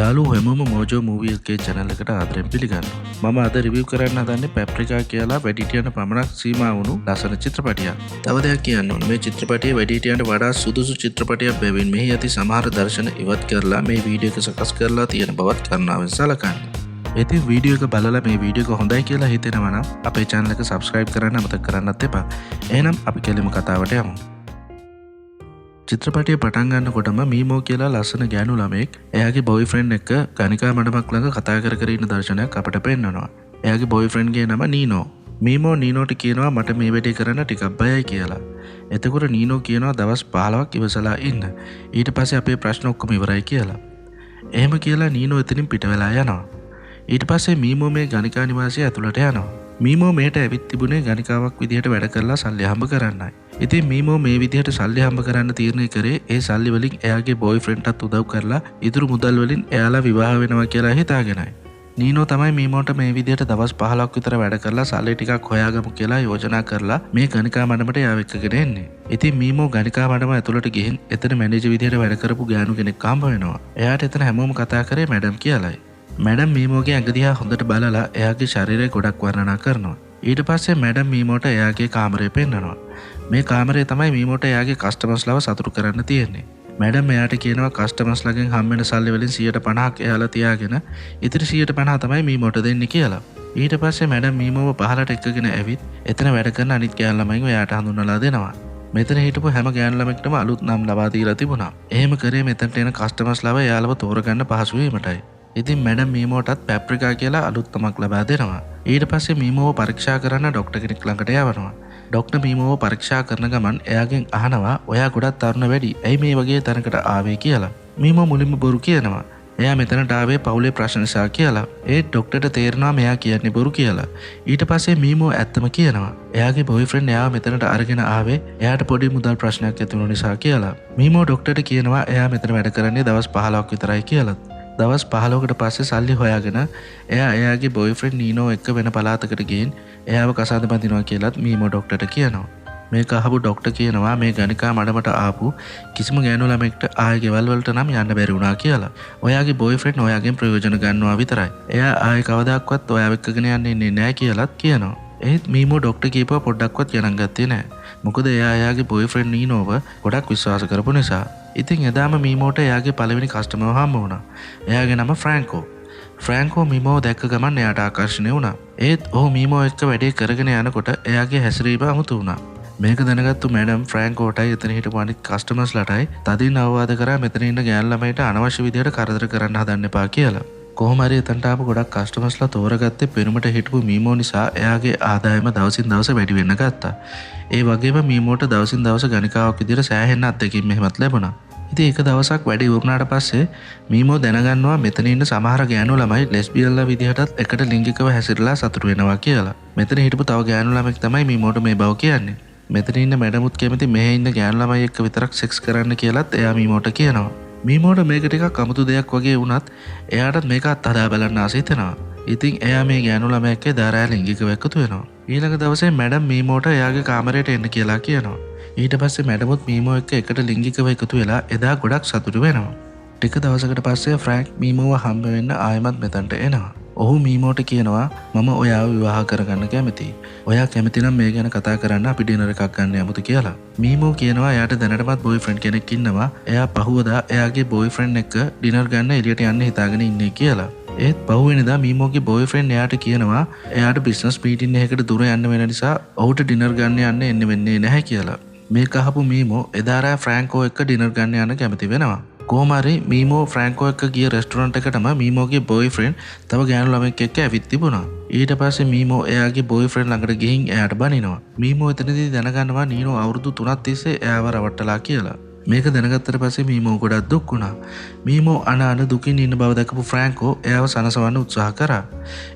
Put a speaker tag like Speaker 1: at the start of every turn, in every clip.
Speaker 1: යාළුවෝ හැමෝම මෝජෝ මූවී එකේ channel එකට ආදරෙන් පිළිගන්නවා. මම අද රිවිව් කරන්න හදන්නේ පැප්‍රිකා කියලා වැඩිහිටියන්ට පමණක් සීමා වුණු ලස්සන චිත්‍රපටයක්. තව දෙයක් කියන්න ඕනේ. මේ චිත්‍රපටය වැඩිහිටියන්ට වඩා සුදුසු චිත්‍රපටයක් බැවින් මෙහි ඇති සමහර දර්ශන ඉවත් කරලා මේ වීඩියෝ එක සකස් කරලා තියෙන බවත් කරුණාවෙන් සලකන්න. ඉතින් වීඩියෝ එක බලලා මේ වීඩියෝ එක හොඳයි කියලා හිතෙනවා නම් අපේ channel එක subscribe කරන්න අමතක කරන්නත් එපා. එහෙනම් අපි කෙලින්ම කතාවට යමු. චිත්‍රපටිය පටන් ගන්නකොටම මීමෝ කියලා ලස්සන ගෑනු ළමෙක් එයාගේ බොයිෆ්‍රෙන්ඩ් එක්ක ගණිකා මඩමක් ළඟ කතා කර ඉන්න දර්ශනයක් අපට පෙන්වනවා. එයාගේ බොයිෆ්‍රෙන්ඩ්ගේ නම නීනෝ. මීමෝ නීනෝට කියනවා මට මේ වැඩේ කරන්න ටිකක් බයයි කියලා. එතකොට නීනෝ කියනවා දවස් 15ක් ඉවසලා ඉන්න. ඊට පස්සේ අපේ ප්‍රශ්න ඔක්කොම ඉවරයි කියලා. එහෙම කියලා නීනෝ එතනින් පිට වෙලා යනවා. ඊට පස්සේ මීමෝ මේ ගණිකා නිවාසය ඇතුළට යනවා. මීමෝ මේට ඇවිත් තිබුණේ ගණිකාවක් විදිහට වැඩ කරලා සල්ලි හම්බ කරන්නයි. ඉතින් මීමෝ මේ විදිහට සල්ලි හම්බ කරන්න තීරණය කරේ ඒ සල්ලි වලින් එයාගේ බොයිෆ්‍රෙන්ඩ්ටත් උදව් කරලා ඉතුරු මුදල් වලින් එයාලා විවාහ වෙනවා කියලා හිතාගෙනයි. නීනෝ තමයි මීමෝට මේ විදිහට දවස් 15ක් විතර වැඩ කරලා සල්ලි ටිකක් හොයාගමු කියලා යෝජනා කරලා මේ ගණිකා මඩමට යාව එක්කගෙන එන්නේ. ඉතින් මීමෝ ගණිකා මඩම ඇතුළට ගිහින් එතන මැනේජර් විදිහට වැඩ කරපු ගෑනු කෙනෙක් හම්බ වෙනවා. එයාට එතන හැමෝම කතා කරේ මැඩම් කියලායි. මැඩම් මීමෝගේ ඇඟ දිහා හොඳට බලලා එයාගේ ශරීරය ගොඩක් වර්ණනා කරනවා. ඊට පස්සේ මැඩම් මීමෝට එයාගේ කාමරය පෙන්වනවා. මේ කාමරය තමයි මීමෝට එයාගේ කස්ටමර්ස්ලව සතුටු කරන්න තියෙන්නේ. මැඩම් එයාට කියනවා කස්ටමර්ස්ලගෙන් හම්බෙන සල්ලි වලින් 150ක් එයාලා තියාගෙන ඉතිරි 150 තමයි මීමෝට දෙන්නේ කියලා. ඊට පස්සේ මැඩම් මීමෝව පහලට එක්කගෙන ඇවිත් එතන වැඩ කරන අනිත් ගෑනු ළමයින්ව එයාට හඳුන්වලා දෙනවා. මෙතන හිටපු හැම ගෑනු ළමෙක්ටම අලුත් නම් ලබා දීලා තිබුණා. එහෙම කරේ මෙතනට එන කස්ටමර්ස්ලව එයාලව තෝරගන්න පහසු වීමටයි. ඉතින් මැඩම් මීමෝටත් පැප්‍රිකා කියලා අලුත් තමක් ලබා දෙනවා. ඊට පස්සේ මීමෝව පරීක්ෂා කරන්න ડોක්ටර් කෙනෙක් ළඟට යවනවා. ડોක්ටර් මීමෝව පරීක්ෂා කරන ගමන් එයාගෙන් අහනවා ඔයා ගොඩක් තරුණ වැඩි. ඇයි මේ වගේ තැනකට ආවේ කියලා. මීමෝ මුලින්ම බොරු කියනවා. එයා මෙතනට ආවේ පවුලේ ප්‍රශ්න නිසා කියලා. ඒත් ડોක්ටර්ට තේරෙනවා මෙයා කියන්නේ බොරු කියලා. ඊට පස්සේ මීමෝ ඇත්තම කියනවා. එයාගේ බොයිෆ්‍රෙන්ඩ් එයාව මෙතනට අරගෙන ආවේ එයාට පොඩි මුදල් ප්‍රශ්නයක් ඇති වුණු නිසා කියලා. මීමෝ ડોක්ටර්ට කියනවා එයා මෙතන වැඩ කරන්නේ දවස් 15ක් විතරයි කියලා. දවස් 15කට පස්සේ සල්ලි හොයාගෙන එයා එයාගේ බොයිෆ්‍රෙන්ඩ් නීනෝ එක්ක වෙන පළාතකට ගිහින් එයාව කසාද බඳිනවා කියලාත් මීමෝ ડોක්ටර්ට කියනවා. මේක අහපු ડોක්ටර් කියනවා මේ ගණිකා මඩමට ආපු කිසිම ගෑනු ළමෙක්ට ආයෙ ගෙවල් වලට නම් යන්න බැරි වුණා කියලා. ඔයාගේ බොයිෆ්‍රෙන්ඩ් ඔයාගෙන් ප්‍රයෝජන ගන්නවා විතරයි. එයා ආයෙ කවදාවත් ඔයාව එක්කගෙන යන්නේ නැහැ කියලාත් කියනවා. ඒත් මීමෝ ડોක්ටර් කියපුවා පොඩ්ඩක්වත් ගණන් ගත්තේ නැහැ. මොකද එයා එයාගේ බොයිෆ්‍රෙන්ඩ් නීනෝව ගොඩක් විශ්වාස කරපු නිසා. ඉතින් එදාම මීමෝට එයාගේ පළවෙනි කස්ටමර් හම්බ වුණා. එයාගේ නම ෆ්‍රැන්කෝ. ෆ්‍රැන්කෝ මීමෝව දැක්ක ගමන් එයාට ආකර්ෂණය වුණා. ඒත් ඔහු මීමෝ එක්ක වැඩේ කරගෙන යනකොට එයාගේ හැසිරීම අමුතු වුණා. මේක දැනගත්තු මැඩම් ෆ්‍රැන්කෝටයි එතන හිටපු අනිත් කස්ටමර්ස්ලාටයි තදින් අවවාද කරා මෙතන ඉන්න ගෑනු ළමයිට අනවශ්‍ය විදිහට කරදර කරන්න හදන්න එපා කියලා. කොහොම හරි එතනට ආපු ගොඩක් කස්ටමර්ස්ලා තෝරගත්තේ පෙනුමට හිටපු මීමෝ නිසා එයාගේ ආදායම දවසින් දවස වැඩි වෙන්න ගත්තා. ඒ වගේම මීමෝට දවසින් දවස ගණිකාවක් විදිහට සෑහෙන අත්දැකීම් මෙහෙමත් ලැබුණා. ඉතින් එක දවසක් වැඩි වුණාට පස්සේ මීමෝ දැනගන්නවා මෙතන ඉන්න සමහර ගෑනු ළමයි ලෙස්බියන්ලා විදිහටත් එකට ලිංගිකව හැසිරලා සතුටු වෙනවා කියලා. මෙතන හිටපු තව ගෑනු ළමෙක් තමයි මීමෝට මේ බව කියන්නේ. මෙතන ඉන්න මැඩමුත් කැමති මෙහෙ ඉන්න ගෑනු ළමයි එක්ක විතරක් සෙක්ස් කරන්න කියලාත් එයා මීමෝට කියනවා. මීමෝට මේක ටිකක් අමුතු දෙයක් වගේ වුණත් එයාටත් මේක අත්හදා බලන්න ආස හිතෙනවා. ඉතින් එයා මේ ගෑනු ළමයා එක්ක දාරා ලිංගිකව එකතු වෙනවා. ඊළඟ දවසේ මැඩම් මීමෝට එයාගේ කාමරයට එන්න කියලා කියනවා. ඊට පස්සේ මැඩමුත් මීමෝ එක්ක එකට ලිංගිකව එකතු වෙලා එදා ගොඩක් සතුටු වෙනවා. ටික දවසකට පස්සේ ෆ්‍රැන්ක් මීමෝව හම්බ වෙන්න ආයෙමත් මෙතනට එනවා. ඔහු මීමෝට කියනවා මම ඔයාව විවාහ කරගන්න කැමතියි. ඔයා කැමති නම් මේ ගැන කතා කරන්න අපි ඩිනර් එකක් ගන්න යමුද කියලා. මීමෝ කියනවා එයාට දැනටමත් බොයිෆ්‍රෙන්ඩ් කෙනෙක් ඉන්නවා. එයා පහුවදා එයාගේ බොයිෆ්‍රෙන්ඩ් එක්ක ඩිනර් ගන්න එළියට යන්න හිතාගෙන ඉන්නේ කියලා. ඒත් පහුවෙනිදා මීමෝගේ බොයිෆ්‍රෙන්ඩ් එයාට කියනවා එයාට බිස්නස් මීටින් එකකට දුර යන්න වෙන නිසා ඔහුට ඩිනර් ගන්න එන්න වෙන්නේ නැහැ කියලා. මේක අහපු මීමෝ එදා රෑ ෆ්‍රැන්කෝ එක්ක ඩිනර් ගන්න යන්න කැමති වෙනවා. කොහොම හරි මීමෝ ෆ්‍රැන්කෝ එක්ක ගිය රෙස්ටොරන්ට් එකටම මීමෝගේ බොයිෆ්‍රෙන්ඩ් තව ගෑනු ළමෙක් එක්ක ඇවිත් තිබුණා. ඊට පස්සේ මීමෝ එයාගේ බොයිෆ්‍රෙන්ඩ් ළඟට ගිහින් එයාට බනිනවා. මීමෝ එතනදී දැනගන්නවා නීනෝ අවුරුදු 3ක් තිස්සේ එයාව රවට්ටලා කියලා. මේක දැනගත්තට පස්සේ මීමෝ ගොඩක් දුක් වුණා. මීමෝ අන දුකින් ඉන්න බව දැකපු ෆ්‍රැන්කෝ එයාව සනසවන්න උත්සාහ කරා.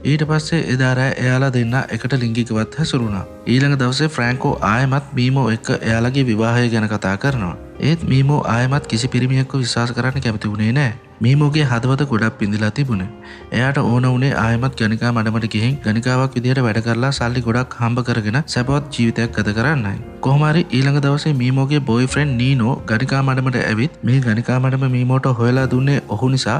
Speaker 1: ඊට පස්සේ එදා රෑ එයාලා දෙන්න එකට ලිංගිකවත් හැසිරුණා. ඊළඟ දවසේ ෆ්‍රැන්කෝ ආයෙමත් මීමෝ එක්ක එයාලගේ විවාහය ගැන කතා කරනවා. ඒත් මීමෝ ආයමත් කිසි පිරිමියෙක්ව විශ්වාස කරන්න කැමති වුණේ නැහැ. මීමෝගේ හදවත ගොඩක් පිඳිලා තිබුණේ. එයාට ඕන වුණේ ආයමත් ගණිකා මඩමට ගිහින් ගණිකාවක් විදියට වැඩ කරලා සල්ලි ගොඩක් හම්බ කරගෙන සැපවත් ජීවිතයක් ගත කරන්නයි. කොහොම හරි ඊළඟ දවසේ මීමෝගේ බොයිෆ්‍රෙන්ඩ් නීනෝ ගණිකා මඩමට ඇවිත් මේ ගණිකා මඩම මීමෝට හොයලා දුන්නේ ඔහු නිසා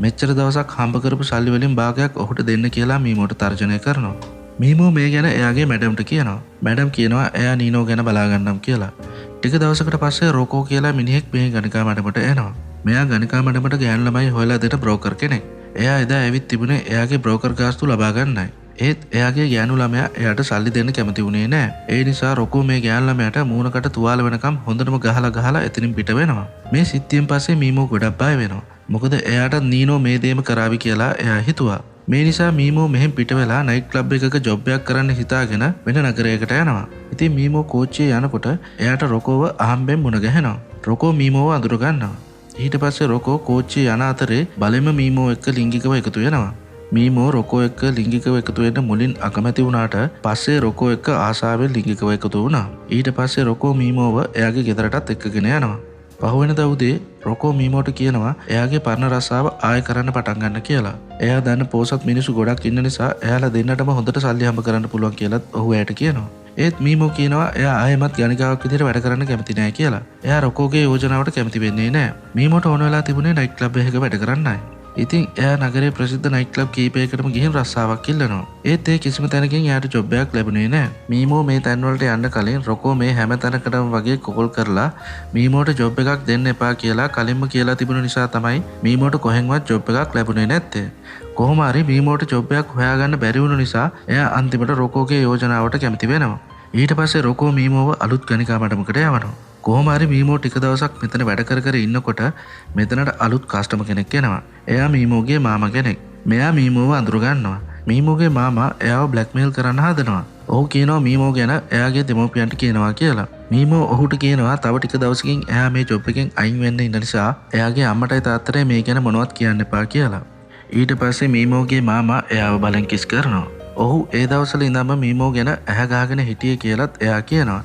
Speaker 1: මෙච්චර දවසක් හම්බ කරපු සල්ලි වලින් භාගයක් ඔහුට දෙන්න කියලා මීමෝට තර්ජනය කරනවා. මීමෝ මේ ගැන එයාගේ මැඩම්ට කියනවා. මැඩම් කියනවා එයා නීනෝ ගැන බලාගන්නම් කියලා. ටික දවසකට පස්සේ රොකෝ කියලා මිනිහෙක් මේ ගණිකා මඩමට එනවා. මෙයා ගණිකා මඩමට ගෑනු ළමයි හොයලා දෙන බ්‍රෝකර් කෙනෙක්. එයා එදා ඇවිත් තිබුණේ එයාගේ බ්‍රෝකර් ගාස්තු ලබා ගන්නයි. ඒත් එයාගේ ගෑනු ළමයා එයාට සල්ලි දෙන්න කැමති වුණේ නැහැ. ඒ නිසා රොකෝ මේ ගෑනු ළමයාට මූණකට තුවාල වෙනකම් හොඳටම ගහලා එතනින් පිට වෙනවා. මේ සිද්ධියෙන් පස්සේ මීමෝ ගොඩක් බය වෙනවා. මොකද එයාට නීනෝ මේ දේම කරાવી කියලා එයා හිතුවා. මේ නිසා මීමෝ මෙහෙන් පිට වෙලා නයිට් ක්ලබ් එකක ජොබ් එකක් කරන්න හිතාගෙන වෙන නගරයකට යනවා. ඉතින් මීමෝ කෝච්චියේ යනකොට එයාට රොකෝව අහම්බෙන් මුණ ගැහෙනවා. රොකෝ මීමෝව අඳුර ගන්නවා. ඊට පස්සේ රොකෝ කෝච්චියේ යන අතරේ බලෙම මීමෝ එක්ක ලිංගිකව එකතු වෙනවා. මීමෝ රොකෝ එක්ක ලිංගිකව එකතු වෙන්න මුලින් අකමැති වුණාට පස්සේ රොකෝ එක්ක ආසාවෙන් ලිංගිකව එකතු වුණා. ඊට පස්සේ රොකෝ මීමෝව එයාගේ ගෙදරටත් එක්කගෙන යනවා. පහුවෙනිදා උදේ රොකෝ මීමෝට කියනවා එයාගේ පරණ රස්සාව ආයෙ කරන්න පටන් ගන්න කියලා. එයා දන්න පෝසත් මිනිස්සු ගොඩක් ඉන්න නිසා එයාලා දෙන්නටම හොඳට සල්ලි හම්බ කරන්න පුළුවන් කියලාත් ඔහු එයාට කියනවා. ඒත් මීමෝ කියනවා එයා ආයෙමත් ගණිකාවක් විදිහට වැඩ කරන්න කැමති නෑ කියලා. එයා රොකෝගේ යෝජනාවට කැමති වෙන්නේ නෑ. මීමෝට ඕන වෙලා තිබුණේ නයිට් ක්ලබ් එකක වැඩ කරන්නයි. ඉතින් එයා නගරේ ප්‍රසිද්ධ නයිට් ක්ලබ් කීපයකටම ගිහින් රස්සාවක් ඉල්ලනවා. ඒත් ඒ කිසිම තැනකින් එයාට ජොබ් එකක් ලැබුණේ නැහැ. මීමෝ මේ තැන්වලට යන්න කලින් රොකෝ මේ හැම තැනකටම වගේ කෝල් කරලා මීමෝට ජොබ් එකක් දෙන්න එපා කියලා කලින්ම කියලා තිබුණ නිසා තමයි මීමෝට කොහෙන්වත් ජොබ් එකක් ලැබුණේ නැත්තේ. කොහොම හරි මීමෝට ජොබ් එකක් හොයාගන්න බැරි වුණු නිසා එයා අන්තිමට රොකෝගේ යෝජනාවට කැමති වෙනවා. ඊට පස්සේ රොකෝ මීමෝව අලුත් ගණිකා මඩමකට යවනවා. කොහොම හරි මීමෝ ටික දවසක් මෙතන වැඩ කර ඉන්නකොට මෙතනට අලුත් කස්ටමර් කෙනෙක් එනවා. එයා මීමෝගේ මාමා කෙනෙක්. මෙයා මීමෝව අඳුර ගන්නවා. මීමෝගේ මාමා එයාව බ්ලැක්මේල් කරන්න හදනවා. ඔහු කියනවා මීමෝ ගැන එයාගේ දෙමව්පියන්ට කියනවා කියලා. මීමෝ ඔහුට කියනවා තව ටික දවසකින් එයා මේ ජොබ් එකෙන් අයින් වෙන්න ඉන්න නිසා එයාගේ අම්මටයි තාත්තටයි මේ ගැන මොනවත් කියන්න එපා කියලා. ඊට පස්සේ මීමෝගේ මාමා එයාව බලෙන් කිස් කරනවා. ඔහු ඒ දවස්වල ඉඳන්ම මීමෝ ගැන ඇහැ ගහගෙන හිටියේ කියලාත් එයා කියනවා.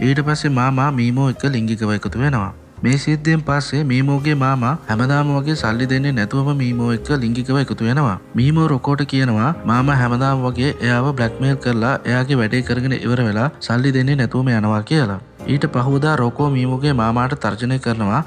Speaker 1: ඊට පස්සේ මාමා මීමෝ එක්ක ලිංගිකව එකතු වෙනවා. මේ සිද්ධියෙන් පස්සේ මීමෝගේ මාමා හැමදාම වගේ සල්ලි දෙන්නේ නැතුවම මීමෝ එක්ක ලිංගිකව එකතු වෙනවා. මීමෝ රොකෝට කියනවා මාමා හැමදාම වගේ එයාව බ්ලැක්මේල් කරලා එයාගේ වැඩේ කරගෙන ඉවර වෙලා සල්ලි දෙන්නේ නැතුවම යනවා කියලා. ඊට පහුවදා රොකෝ මීමෝගේ මාමාට තර්ජනය කරනවා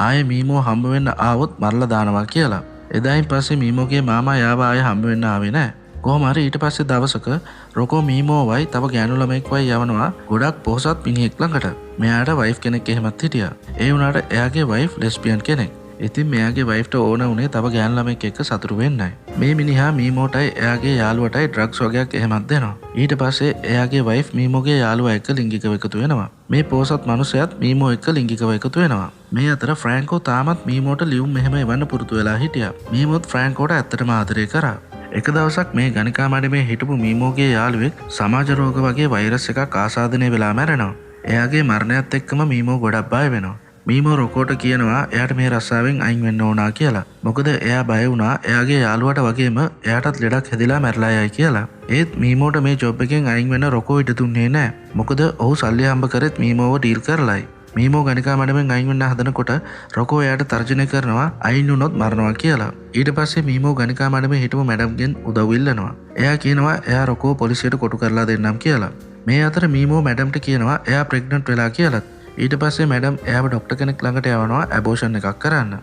Speaker 1: ආයේ මීමෝ හම්බ වෙන්න ආවොත් මරලා දානවා කියලා. එදායින් පස්සේ මීමෝගේ මාමා එයාව ආයේ හම්බ වෙන්න ආවේ නැහැ. කොහොම හරි ඊට පස්සේ දවසක රොකෝ මීමෝවයි තව ගෑනු ළමෙක්වයි යවනවා ගොඩක් පොහසත් මිනිහෙක් ළඟට. මෙයාට වයිෆ් කෙනෙක් එහෙමත් හිටියා. ඒ වුණාට එයාගේ වයිෆ් ලෙස්බියන් කෙනෙක්. ඉතින් මෙයාගේ වයිෆ්ට ඕන වුණේ තව ගෑනු ළමෙක් එක්ක සතුටු වෙන්නයි. මේ මිනිහා මීමෝටයි එයාගේ යාළුවටයි ඩ්‍රග්ස් වගේක් එහෙමත් දෙනවා. ඊට පස්සේ එයාගේ වයිෆ් මීමෝගේ යාළුවා එක්ක ලිංගිකව එකතු වෙනවා. මේ පොහසත් මිනිහයාත් මීමෝ එක්ක ලිංගිකව එකතු වෙනවා. මේ අතර ෆ්‍රැන්කෝ තාමත් මීමෝට ලියුම් මෙහෙම එවන්න පුරුදු වෙලා හිටියා. මීමෝත් ෆ්‍රැන්කෝට ඇත්තටම ආදරය කරා. එක දවසක් මේ ගණිකා මඩමේ හිටපු මීමෝගේ යාළුවෙක් සමාජ රෝග වගේ වෛරස් එකක් ආසාදනය වෙලා මැරෙනවා. එයාගේ මරණයත් එක්කම මීමෝ ගොඩක් බය වෙනවා. මීමෝ රොකෝට කියනවා එයාට මේ රස්සාවෙන් අයින් වෙන්න ඕනා කියලා. මොකද එයා බය වුණා එයාගේ යාළුවට වගේම එයාටත් ලෙඩක් හැදිලා මැරලා යයි කියලා. ඒත් මීමෝට මේ ජොබ් එකෙන් අයින් වෙන්න රොකෝ ඉඩ දුන්නේ නැහැ. මොකද ඔහු සල්ලි හම්බ කරෙත් මීමෝව ඩීල් කරලායි. මීමෝ ගණිකා මඩමෙන් අයින් වෙන්න හදනකොට රොකෝ එයාට තර්ජනය කරනවා අයින් වුණොත් මරනවා කියලා. ඊට පස්සේ මීමෝ ගණිකා මඩමේ හිටපු මැඩම්ගෙන් උදව් ඉල්ලනවා. එයා කියනවා එයා රොකෝ පොලිසියට කොටු කරලා දෙන්නම් කියලා. මේ අතර මීමෝ මැඩම්ට කියනවා එයා ප්‍රෙග්නන්ට් වෙලා කියලාත්. ඊට පස්සේ මැඩම් එයාව ඩොක්ටර් කෙනෙක් ළඟට යවනවා ඇබෝෂන් එකක් කරන්න.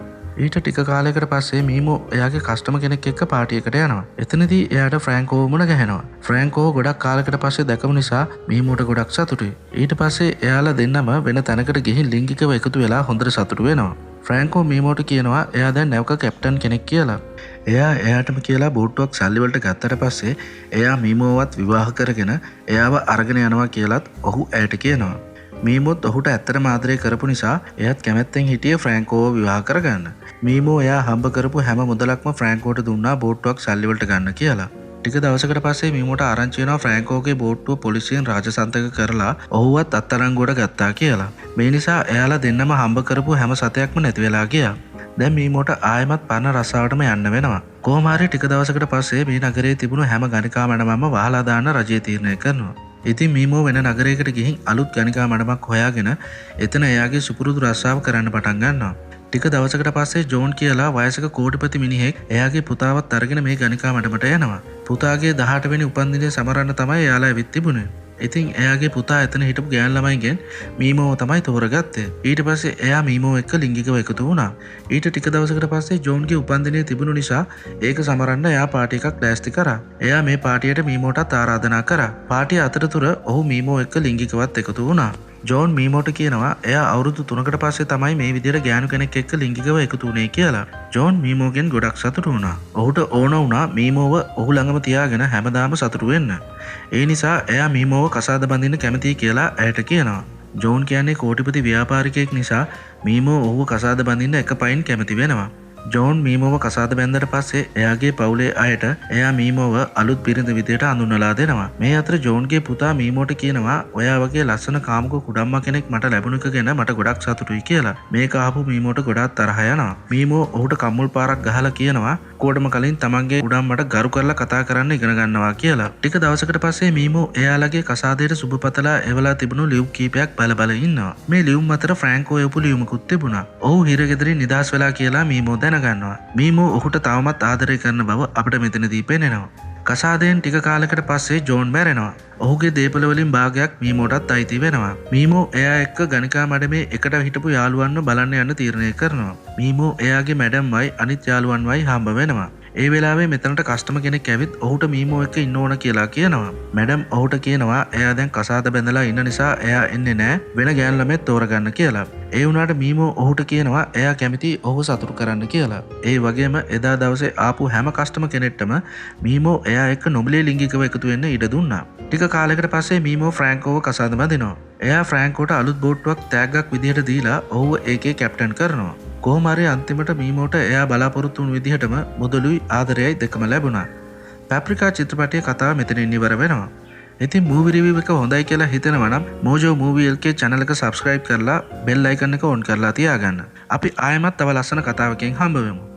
Speaker 1: ඊට ටික කාලයකට පස්සේ මීමෝ එයාගේ කස්ටමර් කෙනෙක් එක්ක පාටි එකට යනවා. එතනදී එයාට ෆ්‍රැන්කෝව මුණ ගැහෙනවා. ෆ්‍රැන්කෝව ගොඩක් කාලයකට පස්සේ දැකපු නිසා මීමෝට ගොඩක් සතුටුයි. ඊට පස්සේ එයාලා දෙන්නම වෙන තැනකට ගිහින් ලිංගිකව එකතු වෙලා හොඳට සතුටු වෙනවා. ෆ්‍රැන්කෝ මීමෝට කියනවා එයා දැන් නැවක කැප්ටන් කෙනෙක් කියලා. එයා එයාටම කියලා බෝට්ටුවක් සල්ලි වලට ගත්තට පස්සේ එයා මීමෝවත් විවාහ කරගෙන එයාව අරගෙන යනවා කියලාත් ඔහු ඇයට කියනවා. මීමෝත් ඔහුට ඇත්තටම ආදරය කරපු නිසා එයාත් කැමැත්තෙන් හිටියේ ෆ්‍රැන්කෝව විවාහ කරගන්න. මීමෝ එයා හම්බ කරපු හැම මුදලක්ම ෆ්‍රැන්කෝට දුන්නා බෝට්ටුවක් සල්ලි වලට ගන්න කියලා. ටික දවසකට පස්සේ මීමෝට ආරංචි වෙනවා ෆ්‍රැන්කෝගේ බෝට්ටුව පොලිසියෙන් රාජසන්තක කරලා ඔහුවත් අත්අඩංගුවට ගත්තා කියලා. මේ නිසා එයාලා දෙන්නම හම්බ කරපු හැම සතයක්ම නැති වෙලා ගියා. දැන් මීමෝට ආයෙමත් පරණ රස්සාවටම යන්න වෙනවා. කොහොම හරි ටික දවසකට පස්සේ මේ නගරයේ තිබුණු හැම ගණිකා මඩමම වහලා දාන්න රජය තීරණය කරනවා. ඉතින් මීමෝ වෙන නගරයකට ගිහින් අලුත් ගණිකා මඩමක් හොයාගෙන එතන එයාගේ සුපුරුදු රස්සාව කරන්න පටන් ගන්නවා. ටික දවසකට පස්සේ ජෝන් කියලා වයසක කෝටිපති මිනිහෙක් එයාගේ පුතාවත් අරගෙන මේ ගණිකා මඩමට යනවා. පුතාගේ 18 වෙනි උපන්දිනය සමරන්න තමයි එයාලා ඇවිත් තිබුණේ. ඉතින් එයාගේ පුතා එතන හිටපු ගෑන් ළමයිගෙන් මීමෝව තමයි තෝරගත්තේ. ඊට පස්සේ එයා මීමෝ එක්ක ලිංගිකව එකතු වුණා. ඊට ටික දවසකට පස්සේ ජෝන්ගේ උපන්දිනය තිබුණු නිසා ඒක සමරන්න එයා පාටි එකක් ලෑස්ති කරා. එයා මේ පාටියට මීමෝටත් ආරාධනා කරා. පාටිය අතරතුර ඔහු මීමෝ එක්ක ලිංගිකවත් එකතු වුණා. ජෝන් මීමෝට කියනවා එයා අවුරුදු 3කට පස්සේ තමයි මේ විදිහට ගෑනු කෙනෙක් එක්ක ලිංගිකව එකතු වුණේ කියලා. ජෝන් මීමෝගෙන් ගොඩක් සතුටු වුණා. ඔහුට ඕන වුණා මීමෝව ඔහු ළඟම තියාගෙන හැමදාම සතුටු වෙන්න. ඒ නිසා එයා මීමෝව කසාද බඳින්න කැමතියි කියලා ඇයට කියනවා. ජෝන් කියන්නේ කෝටිපති ව්‍යාපාරිකයෙක් නිසා මීමෝ ඔහුව කසාද බඳින්න එක පයින් කැමති වෙනවා. ජෝන් මීමෝව කසාද බැන්දට පස්සේ එයාගේ පවුලේ අයට එයා මීමෝව අලුත් බිරිඳ විදියට අඳුන්වලා දෙනවා. මේ අතර ජෝන්ගේ පුතා මීමෝට කියනවා ඔයා වගේ ලස්සන කාමුක කුඩම්මා කෙනෙක් මට ලැබුණ එක ගැන මට ගොඩක් සතුටුයි කියලා. මේක අහපු මීමෝට ගොඩක් තරහ යනවා. මීමෝ ඔහුට කම්මුල් පාරක් ගහලා කියනවා කොඩම කලින් තමන්ගේ කුඩම්මට ගරු කරලා කතා කරන්න ඉගෙන ගන්නවා කියලා. ටික දවසකට පස්සේ මීමෝ එයාලගේ කසාදයට සුබපතලා එවලා තිබුණු ලියුම් කීපයක් බල ඉන්නවා. මේ ලියුම් අතර ෆ්‍රැන්කෝ එවපු ලියුමකුත් තිබුණා. ඔහු හිරගෙදරින් නිදහස් වෙලා කියලා මීමෝ දැනගන්නවා. මීමෝ ඔහුට තවමත් ආදරය කරන බව අපිට මෙතනදී පේනවා. කසාදයෙන් ටික කාලයකට පස්සේ ජෝන් මැරෙනවා. ඔහුගේ දේපල වලින් භාගයක් මීමෝටත් අයිති වෙනවා. මීමෝ එයා එක්ක ගණිකා මඩමේ එකට හිටපු යාළුවන්ව බලන්න යන්න තීරණය කරනවා. මීමෝ එයාගේ මැඩම්වයි අනිත් යාළුවන්වයි හම්බ වෙනවා. ඒ වෙලාවේ මෙතනට කස්ටම කෙනෙක් ඇවිත් ඔහුට මීමෝ එක්ක ඉන්න ඕන කියලා කියනවා. මැඩම් ඔහුට කියනවා එයා දැන් කසාද බැඳලා ඉන්න නිසා එයා එන්නේ නැහැ වෙන ගෑනු ළමෙක් තෝරගන්න කියලා. ඒ වුණාට මීමෝ ඔහුට කියනවා එයා කැමති ඔහු සතුටු කරන්න කියලා. ඒ වගේම එදා දවසේ ආපු හැම කස්ටම කෙනෙක්ටම මීමෝ එයා එක්ක නොබලේ ලිංගිකව එකතු වෙන්න ඉඩ දුන්නා. ටික කාලයකට පස්සේ මීමෝ ෆ්‍රැන්කෝව කසාද බඳිනවා. එයා ෆ්‍රැන්කෝට අලුත් බෝට්ටුවක් තෑග්ගක් විදිහට දීලා ඔහුව ඒකේ කැප්ටන් කරනවා. කොහොම හරි අන්තිමට මීමෝට එයා බලාපොරොත්තු වුණු විදිහටම මුදලුයි ආදරයයි දෙකම ලැබුණා. පැප්‍රිකා චිත්‍රපටයේ කතාව මෙතනින් ඉවර වෙනවා. ඉතින් මූවි රිවිව් එක හොඳයි කියලා හිතෙනවා නම් මොජෝ මූවි LK channel එක subscribe කරලා bell icon එක on කරලා තියාගන්න. අපි ආයෙමත් තව ලස්සන කතාවකින් හම්බ වෙමු.